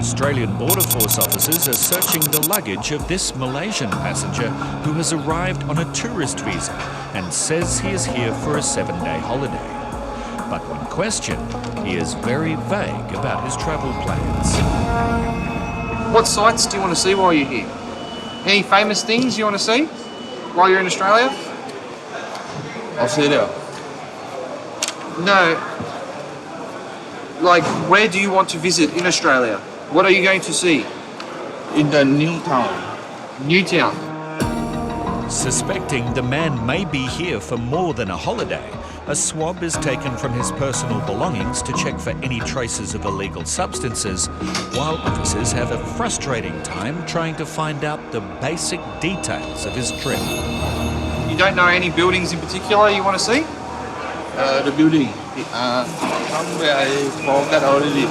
Australian Border Force officers are searching the luggage of this Malaysian passenger who has arrived on a tourist visa and says he is here for a 7-day holiday. But when questioned, he is very vague about his travel plans. What sights do you want to see while you're here? Any famous things you want to see while you're in Australia? Australia. No. Like, where do you want to visit in Australia? What are you going to see? In the new town. Newtown. Suspecting the man may be here for more than a holiday, a swab is taken from his personal belongings to check for any traces of illegal substances, while officers have a frustrating time trying to find out the basic details of his trip. You don't know any buildings in particular you want to see? The building. Somewhere I forgot already.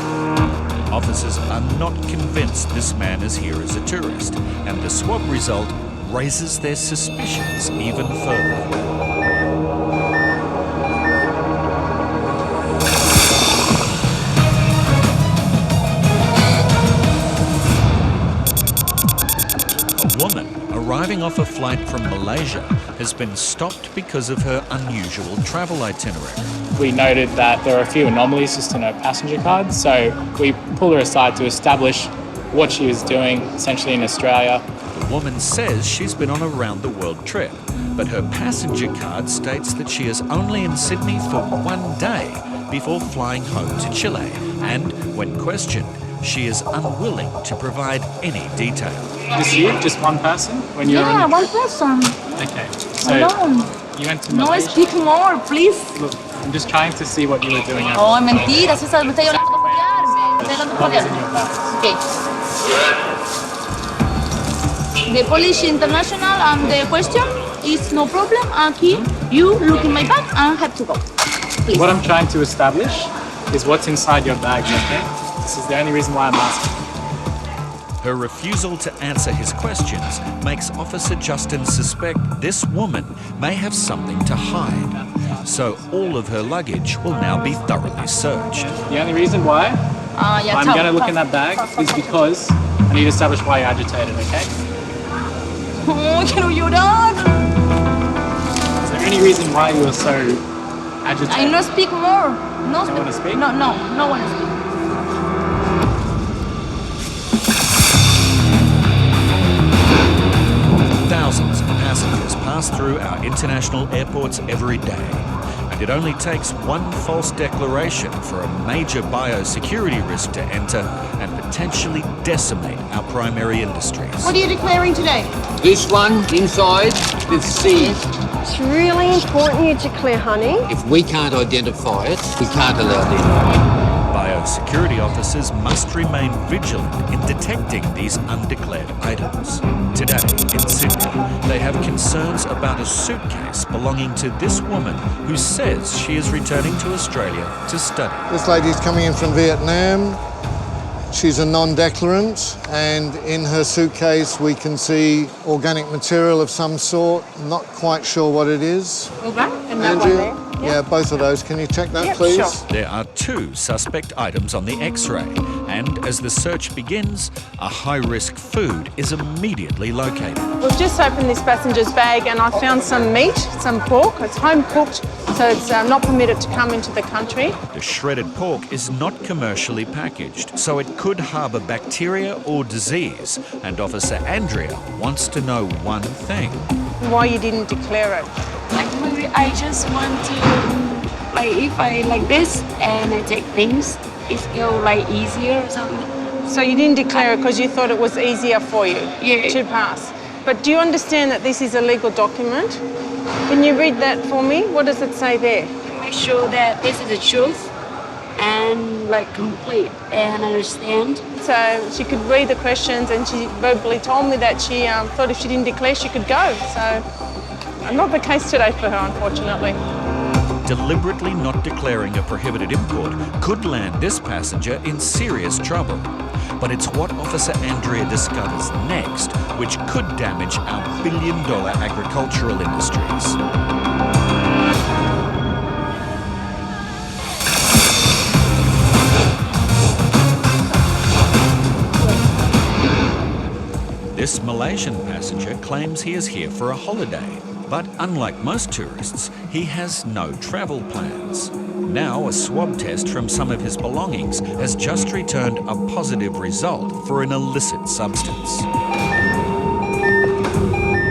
Officers are not convinced this man is here as a tourist, and the swab result raises their suspicions even further. A woman arriving off a flight from Malaysia has been stopped because of her unusual travel itinerary. We noted that there are a few anomalies just in her passenger card, so we pulled her aside to establish what she was doing essentially in Australia. The woman says she's been on a round-the-world trip, but her passenger card states that she is only in Sydney for 1 day before flying home to Chile, and when questioned, she is unwilling to provide any detail. Just you? Just one person? When you're Yeah, on one person. Okay. So Alone. you went to No, Malaysia? speak more, please. Look, I'm just trying to see what you were doing out Oh, mentira, César, me estoy hablando de jodear. Me estoy hablando de What was in jodear. your bags? Okay. The Polish International and the question is no problem. Aquí, you look in my bag and have to go. Please. What I'm trying to establish is what's inside your bags, okay? This is the only reason why I'm asking. Her refusal to answer his questions makes Officer Justin suspect this woman may have something to hide. So all of her luggage will now be thoroughly searched. The only reason why Yeah, I'm going to look in that bag is because I need to establish why you're agitated, okay? Oh, quiero llorar. Is there any reason why you were so agitated? I no speak more. No You wanna speak? No, no one speak. Thousands of passengers pass through our international airports every day, and it only takes one false declaration for a major biosecurity risk to enter and potentially decimate our primary industries. What are you declaring today? This one inside is seed. It's really important you declare, honey. If we can't identify it, we can't allow it in. Biosecurity officers must remain vigilant in detecting these undeclared items. Today, in Sydney, they have concerns about a suitcase belonging to this woman who says she is returning to Australia to study. This lady's coming in from Vietnam. She's a non-declarant, and in her suitcase we can see organic material of some sort. Not quite sure what it is. Okay, and that one there. Yeah, both of those. Can you check that, please? Sure. There are 2 suspect items on the X-ray, and as the search begins, a high-risk food is immediately located. We've just opened this passenger's bag and I found some meat, some pork. It's home cooked, so it's not permitted to come into the country. The shredded pork is not commercially packaged, so it could harbour bacteria or disease, and Officer Andrea wants to know one thing. Why you didn't declare it? Like maybe I just want to, like if I like this and I take things, it's go like easier or something. So you didn't declare it because you thought it was easier for you Yeah. to pass. But do you understand that this is a legal document? Can you read that for me? What does it say there? Make sure that this is the truth and like complete and understand. So she could read the questions and she verbally told me that she thought if she didn't declare she could go. So not the case today for her, unfortunately. Deliberately not declaring a prohibited import could land this passenger in serious trouble. But it's what Officer Andrea discovers next which could damage our billion-dollar agricultural industries. This Malaysian passenger claims he is here for a holiday, but unlike most tourists, he has no travel plans. Now, a swab test from some of his belongings has just returned a positive result for an illicit substance.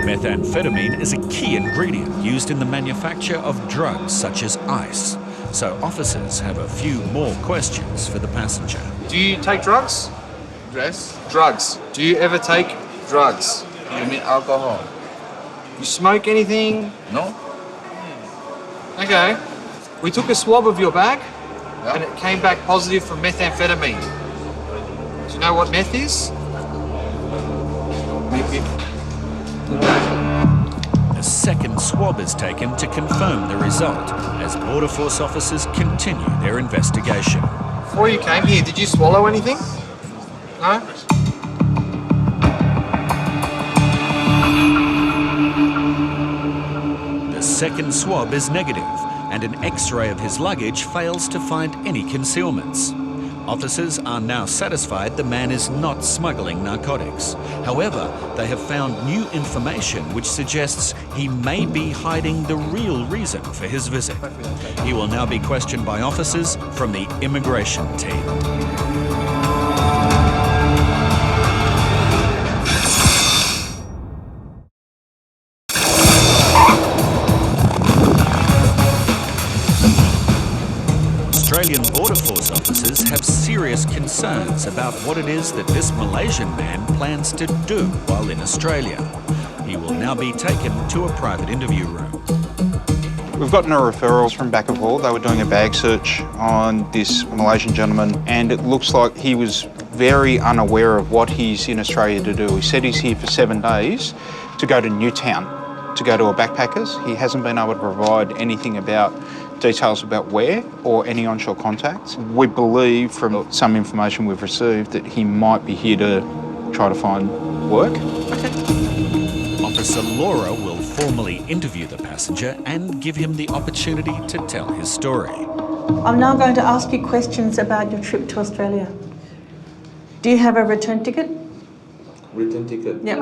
Methamphetamine is a key ingredient used in the manufacture of drugs such as ice. So officers have a few more questions for the passenger. Do you take drugs? Drugs. Do you ever take drugs? You mean alcohol? You smoke anything? No? Okay. We took a swab of your bag Yeah. and it came back positive for methamphetamine. Do you know what meth is? Maybe. A second swab is taken to confirm the result as Border Force officers continue their investigation. Before you came here, did you swallow anything? No? The second swab is negative, and an X-ray of his luggage fails to find any concealments. Officers are now satisfied the man is not smuggling narcotics. However, they have found new information which suggests he may be hiding the real reason for his visit. He will now be questioned by officers from the immigration team. Australian Border Force officers have serious concerns about what it is that this Malaysian man plans to do while in Australia. He will now be taken to a private interview room. We've gotten a referral from back of hall. They were doing a bag search on this Malaysian gentleman, and it looks like he was very unaware of what he's in Australia to do. He said he's here for 7 days to go to Newtown, to go to a backpackers. He hasn't been able to provide anything about details about where or any onshore contacts. We believe from some information we've received that he might be here to try to find work. Officer Laura will formally interview the passenger and give him the opportunity to tell his story. I'm now going to ask you questions about your trip to Australia. Do you have a return ticket? Return ticket? Yep.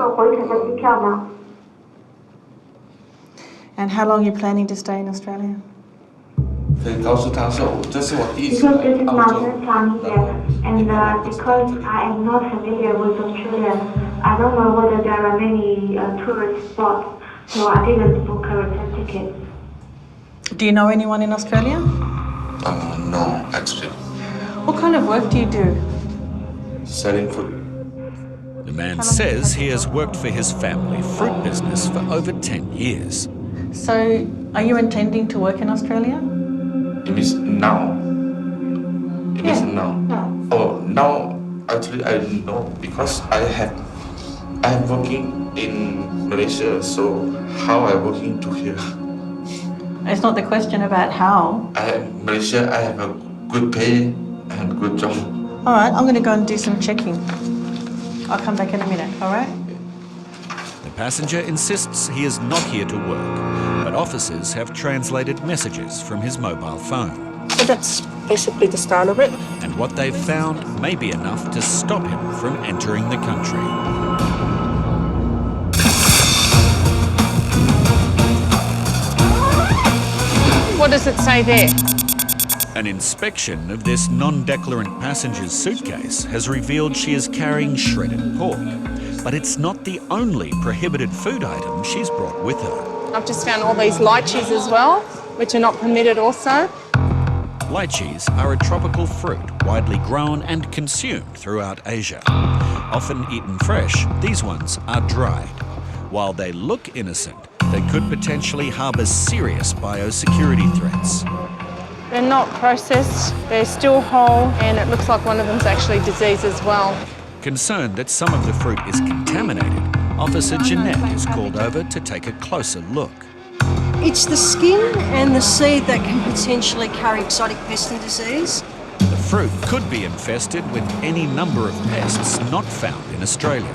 And how long are you planning to stay in Australia? 可以告诉他说，这是我第一次 Because 来 this is 澳 my 洲。 first time here, and because I am not familiar with Australia, I don't know whether there are many tourist spots, so I didn't book a return ticket. Do you know anyone in Australia? No, actually. What kind of work do you do? Selling food. The man says he has worked for his family fruit business for over 10 years. So, are you intending to work in Australia? It means now. It means Yeah. now. No. Oh, now actually I know because I'm working in Malaysia, so how I working to here? It's not the question about how. Malaysia, I have a good pay and good job. All right, I'm going to go and do some checking. I'll come back in a minute, all right? The passenger insists he is not here to work, but officers have translated messages from his mobile phone. So that's basically the start of it. And what they've found may be enough to stop him from entering the country. What does it say there? An inspection of this non-declarant passenger's suitcase has revealed she is carrying shredded pork. But it's not the only prohibited food item she's brought with her. I've just found all these lychees as well, which are not permitted also. Lychees are a tropical fruit widely grown and consumed throughout Asia. Often eaten fresh, these ones are dried. While they look innocent, they could potentially harbour serious biosecurity threats. They're not processed, they're still whole, and it looks like one of them's actually diseased as well. Concerned that some of the fruit is contaminated, Officer Jeanette is called over to take a closer look. It's the skin and the seed that can potentially carry exotic pest and disease. The fruit could be infested with any number of pests not found in Australia.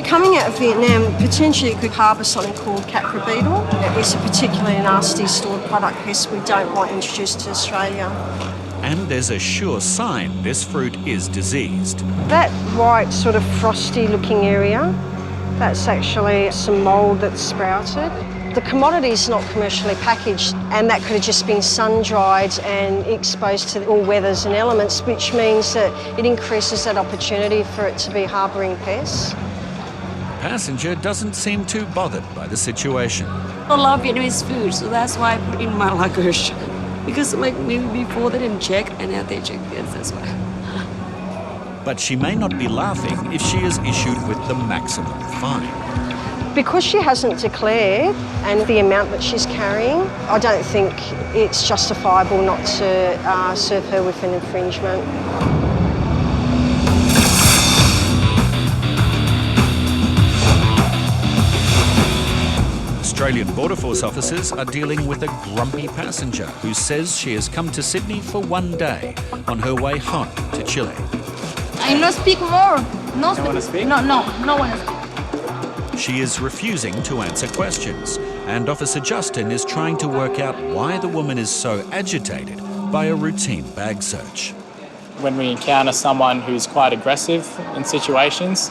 Coming out of Vietnam, potentially it could harbour something called capra beetle. It's a particularly nasty stored product pest we don't want introduced to Australia. And there's a sure sign this fruit is diseased. That white sort of frosty looking area, That's actually some mould that's sprouted. The commodity is not commercially packaged, and that could have just been sun-dried and exposed to all weathers and elements, which means that it increases that opportunity for it to be harbouring pests. Passenger doesn't seem too bothered by the situation. I love Vietnamese food, so that's why I put in my luggage. Because like maybe before they didn't check, and now they check this, that's why. But she may not be laughing if she is issued with the maximum fine. Because she hasn't declared and the amount that she's carrying, I don't think it's justifiable not to serve her with an infringement. Australian Border Force officers are dealing with a grumpy passenger who says she has come to Sydney for one day on her way home to Chile. I no speak more. No want to speak? No one speak. She is refusing to answer questions, and Officer Justin is trying to work out why the woman is so agitated by a routine bag search. When we encounter someone who's quite aggressive in situations,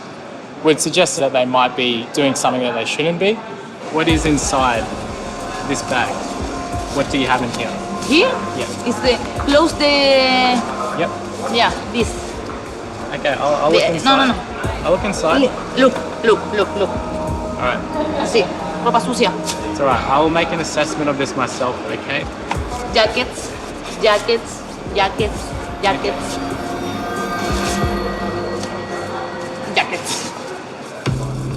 we'd suggest that they might be doing something that they shouldn't be. What is inside this bag? What do you have in here? Here? Yeah. Is the close the. Yep. Yeah, this. Okay, I'll look inside. No. I'll look inside. Look. All right. Así, ropa sucia. It's all right. I will make an assessment of this myself, okay? Jackets.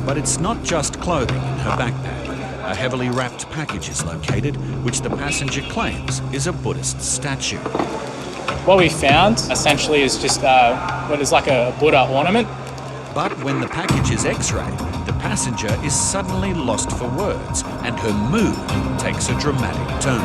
But it's not just clothing in her backpack. A heavily wrapped package is located, which the passenger claims is a Buddhist statue. What we found essentially is just what is like a Buddha ornament. But when the package is x-rayed, the passenger is suddenly lost for words and her mood takes a dramatic turn.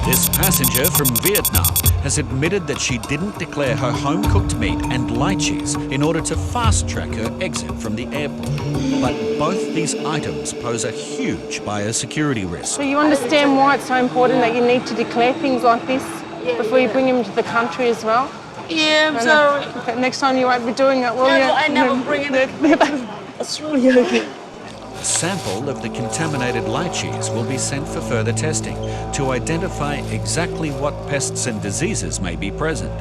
This passenger from Vietnam has admitted that she didn't declare her home-cooked meat and lychees in order to fast-track her exit from the airport. But both these items pose a huge biosecurity risk. So you understand why it's so important that you need to declare things like this before you bring them into the country as well? Yeah, I'm sorry. Okay, next time you won't be doing it, will you? I never bring it. That's really okay. A sample of the contaminated lychees will be sent for further testing to identify exactly what pests and diseases may be present.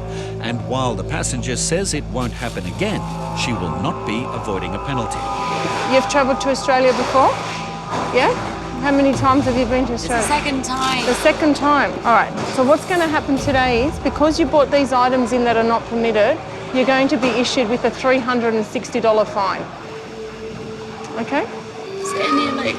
And while the passenger says it won't happen again, she will not be avoiding a penalty. You've travelled to Australia before? Yeah? How many times have you been to Australia? It's the second time. The second time. All right. So what's going to happen today is, because you brought these items in that are not permitted, you're going to be issued with a $360 fine. Okay? Is there any like?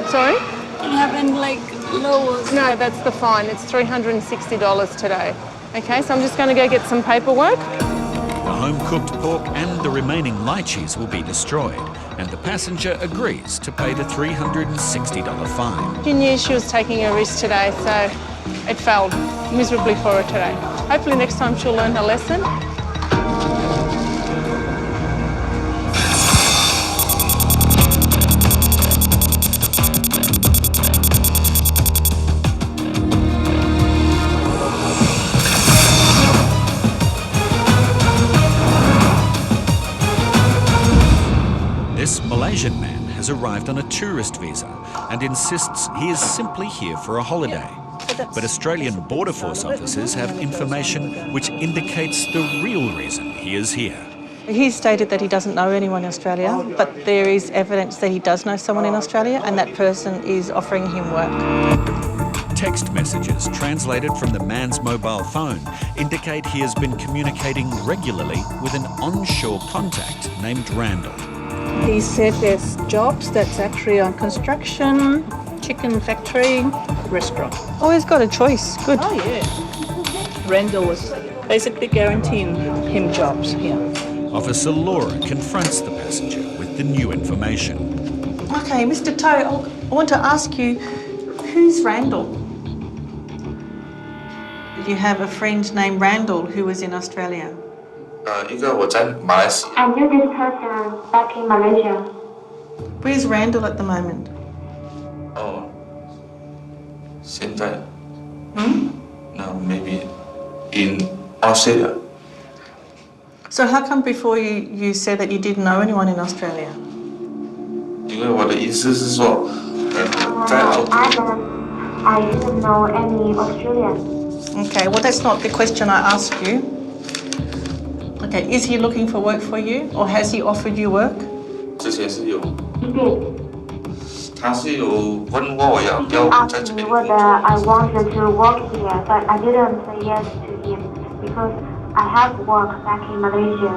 Sorry? Can you have any like lower? No, that's the fine. It's $360 today. Okay, so I'm just going to go get some paperwork. The home-cooked pork and the remaining lychees will be destroyed, and the passenger agrees to pay the $360 fine. She knew she was taking a risk today, so it failed miserably for her today. Hopefully next time she'll learn her lesson. This Malaysian man has arrived on a tourist visa and insists he is simply here for a holiday. But Australian Border Force officers have information which indicates the real reason he is here. He stated that he doesn't know anyone in Australia, but there is evidence that he does know someone in Australia, and that person is offering him work. Text messages translated from the man's mobile phone indicate he has been communicating regularly with an onshore contact named Randall. He said there's jobs that's actually on construction, chicken factory, restaurant. Oh, he's got a choice. Good. Oh, yeah. Randall was basically guaranteeing him jobs here. Officer Laura confronts the passenger with the new information. Okay, Mr. Toe, I want to ask you, who's Randall? Did you have a friend named Randall who was in Australia? 一个我在马来西亚。 I knew this person back in Malaysia. Where's Randall at the moment? Oh, 现在 now maybe in Australia. So how come before you said that you didn't know anyone in Australia? 因为我的意思是说，在澳洲。 I didn't know any Australian. Okay, well that's not the question I asked you. Okay, is he looking for work for you or has he offered you work? 之前是有， He did. 他是有问过我要不要 He 在这 asked me 边 whether 工作。 I wanted to work here, but I didn't say yes to him because I have work back in Malaysia.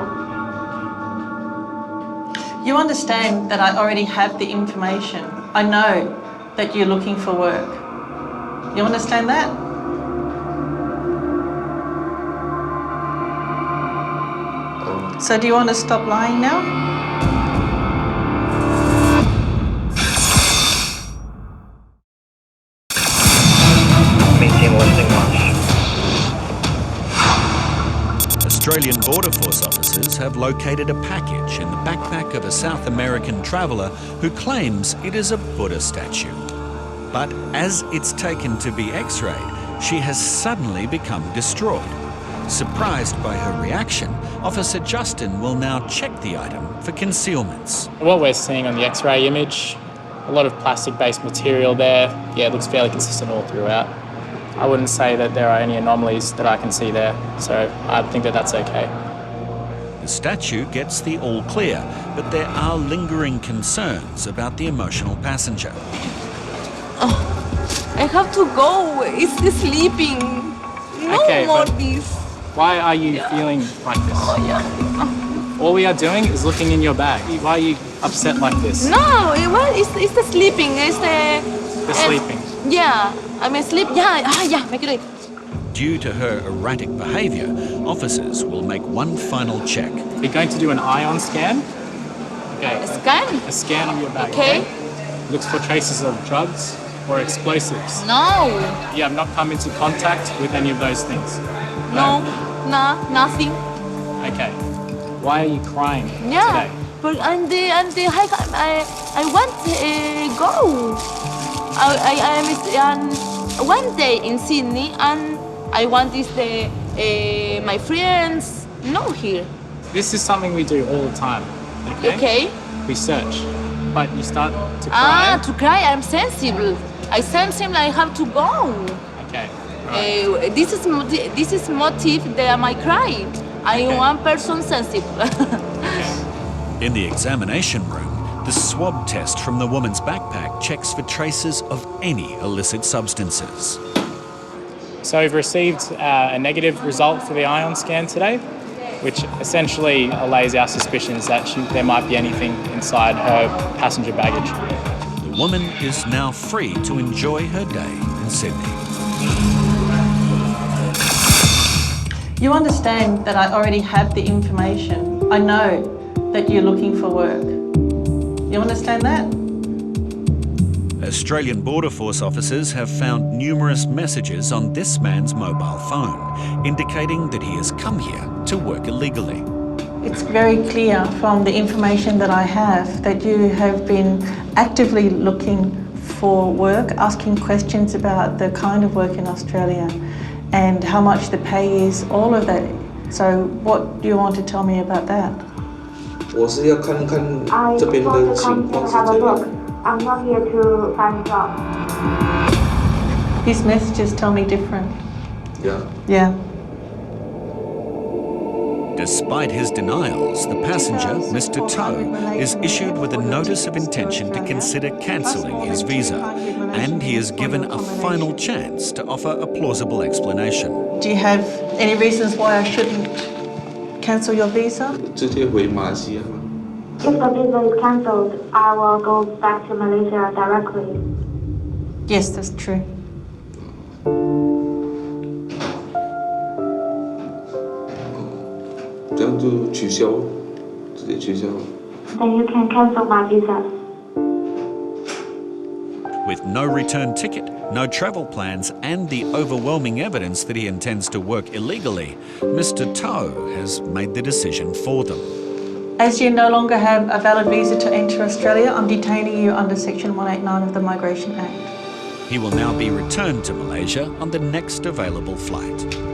You understand that I already have the information. I know that you're looking for work. You understand that? So do you want to stop lying now? Australian Border Force officers have located a package in the backpack of a South American traveller who claims it is a Buddha statue. But as it's taken to be x-rayed, she has suddenly become distraught. Surprised by her reaction, Officer Justin will now check the item for concealments. What we're seeing on the X-ray image, a lot of plastic-based material there. Yeah, it looks fairly consistent all throughout. I wouldn't say that there are any anomalies that I can see there, so I think that that's okay. The statue gets the all clear, but there are lingering concerns about the emotional passenger. I have to go. It's sleeping. No Okay, more but- this. Why are you feeling like this? All we are doing is looking in your bag. Why are you upset like this? No, it's the sleeping. It's The sleeping. Yeah, I'm asleep. Yeah, make it. Due to her erratic behaviour, officers will make one final check. We're going to do an ion scan. Okay. Scan? A scan of your bag. Okay. Looks for traces of drugs or explosives. No. You have not come into contact with any of those things. No, nothing. Okay. Why are you crying Yeah, today? but I want to go. I am one day in Sydney, and I want this my friends know here. This is something we do all the time. Okay. Okay. We search, but you start to cry. To cry. I'm sensible. I sensible. I have to go. Okay. This is motive that my cry. I am one person sensible. In the examination room, the swab test from the woman's backpack checks for traces of any illicit substances. So we've received a negative result for the ion scan today, which essentially allays our suspicions that there might be anything inside her passenger baggage. The woman is now free to enjoy her day in Sydney. You understand that I already have the information. I know that you're looking for work. You understand that? Australian Border Force officers have found numerous messages on this man's mobile phone, indicating that he has come here to work illegally. It's very clear from the information that I have that you have been actively looking for work, asking questions about the kind of work in Australia and how much the pay is, all of that. So what do you want to tell me about that? 我是要看看 I 这边 want 的 to 情 come 况 to 是 have a 怎样 look. I'm not here to find a job. His messages tell me different. Yeah. Yeah. Despite his denials, the passenger, Mr. Toe, is issued with a notice of intention to consider cancelling his visa, and he is given a final chance to offer a plausible explanation. Do you have any reasons why I shouldn't cancel your visa? 直接回马来西亚吗？ If the visa is cancelled, I will go back to Malaysia directly. Yes, that's true. 这样就取消，直接取消。 Then you can cancel my visa. With no return ticket, no travel plans, and the overwhelming evidence that he intends to work illegally, Mr. Toe has made the decision for them. As you no longer have a valid visa to enter Australia, I'm detaining you under Section 189 of the Migration Act. He will now be returned to Malaysia on the next available flight.